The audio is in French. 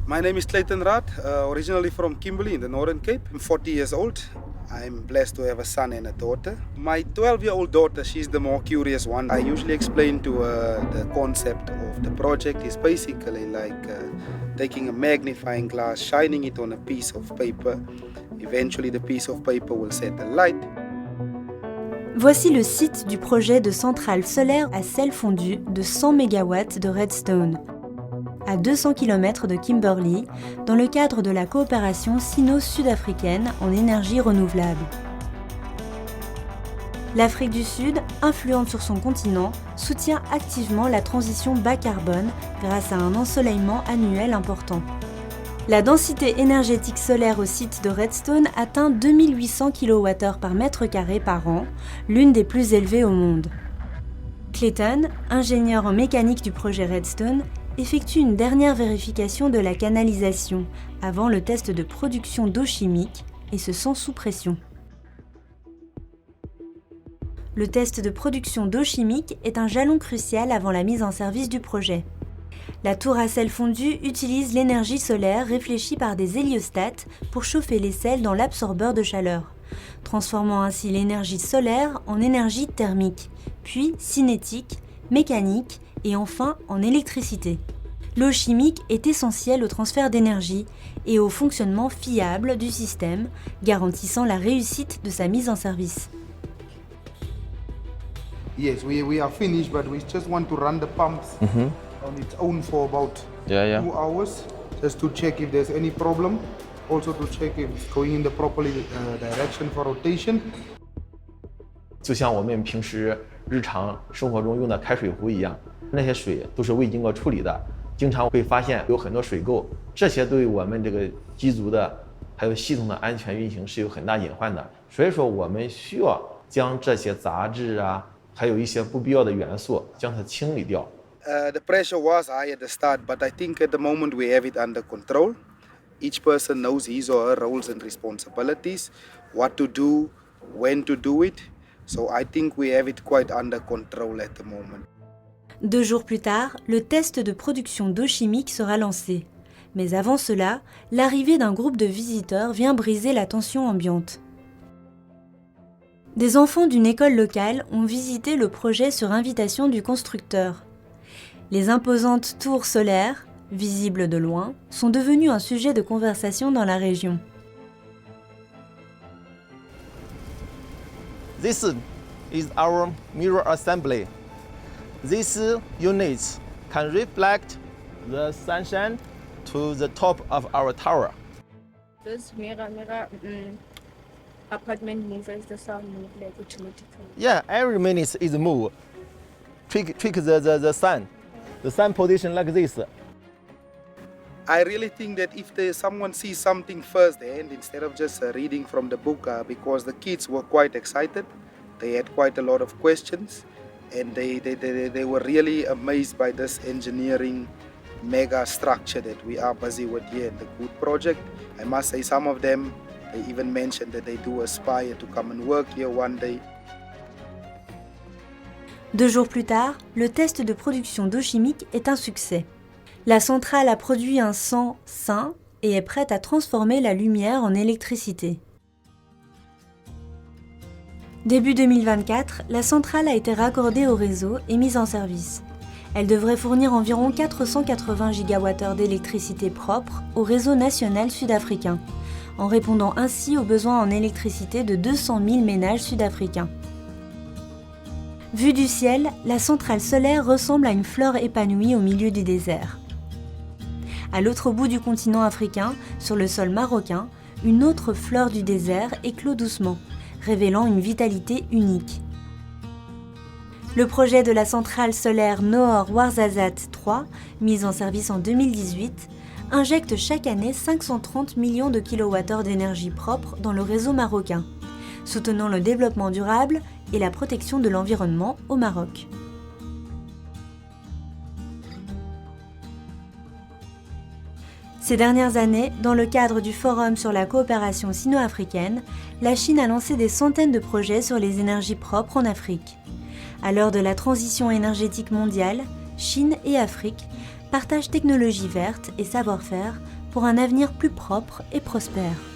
My name is Clayton Rath, originally from Kimberley in the Northern Cape. I'm 40 years old. I'm blessed to have a son and a daughter. My 12-year-old daughter, she's the more curious one. I usually explain to her the concept of the project is basically like taking a magnifying glass, shining it on a piece of paper. Eventually the piece of paper will set a light. Voici le site du projet de centrale solaire à sel fondu de 100 MW de Redstone, à 200 km de Kimberley, dans le cadre de la coopération sino-sud-africaine en énergie renouvelable. L'Afrique du Sud, influente sur son continent, soutient activement la transition bas carbone grâce à un ensoleillement annuel important. La densité énergétique solaire au site de Redstone atteint 2800 kWh par mètre carré par an, l'une des plus élevées au monde. Clayton, ingénieur en mécanique du projet Redstone, effectue une dernière vérification de la canalisation avant le test de production d'eau chimique, et ce sans sous pression. Le test de production d'eau chimique est un jalon crucial avant la mise en service du projet. La tour à sel fondu utilise l'énergie solaire réfléchie par des héliostats pour chauffer les sels dans l'absorbeur de chaleur, transformant ainsi l'énergie solaire en énergie thermique, puis cinétique, mécanique et enfin en électricité. L'eau chimique est essentielle au transfert d'énergie et au fonctionnement fiable du système, garantissant la réussite de sa mise en service. Yes, we are finished, but we just want to run the pumps on its own for about 2 hours, just to check if there's any problem, also to check if it's going in the proper direction for rotation. 就像我们平时日常生活中用的开水壶一样，那些水都是未经过处理的，经常会发现有很多水垢，这些对我们这个机组的还有系统的安全运行是有很大隐患的。所以说，我们需要将这些杂质啊，还有一些不必要的元素，将它清理掉。The pressure was high at the start, but I think at the moment we have it under control. Each person knows his or her roles and responsibilities, what to do, when to do it. So I think we have it quite under control at the moment. 2 jours plus tard, le test de production d'eau chimique sera lancé. Mais avant cela, l'arrivée d'un groupe de visiteurs vient briser la tension ambiante. Des enfants d'une école locale ont visité le projet sur invitation du constructeur. Les imposantes tours solaires, visibles de loin, sont devenues un sujet de conversation dans la région. This is our mirror assembly. These units can reflect the sunshine to the top of our tower. Those mirror apartment movers, the sound move like automatically. Yeah, every minute is move. Trick the sun. The sun position like this. I really think that if someone sees something firsthand instead of just reading from the book, because the kids were quite excited, they had quite a lot of questions, and they were really amazed by this engineering mega structure that we are busy with here in the Good project. I must say some of them, they even mentioned that they do aspire to come and work here one day. 2 jours plus tard, le test de production d'eau chimique est un succès. La centrale a produit un sang sain et est prête à transformer la lumière en électricité. Début 2024, la centrale a été raccordée au réseau et mise en service. Elle devrait fournir environ 480 GWh d'électricité propre au réseau national sud-africain, en répondant ainsi aux besoins en électricité de 200 000 ménages sud-africains. Vue du ciel, la centrale solaire ressemble à une fleur épanouie au milieu du désert. À l'autre bout du continent africain, sur le sol marocain, une autre fleur du désert éclot doucement, révélant une vitalité unique. Le projet de la centrale solaire Noor Ouarzazate 3, mise en service en 2018, injecte chaque année 530 millions de kWh d'énergie propre dans le réseau marocain, soutenant le développement durable et la protection de l'environnement au Maroc. Ces dernières années, dans le cadre du Forum sur la coopération sino-africaine, la Chine a lancé des centaines de projets sur les énergies propres en Afrique. À l'heure de la transition énergétique mondiale, Chine et Afrique partagent technologies vertes et savoir-faire pour un avenir plus propre et prospère.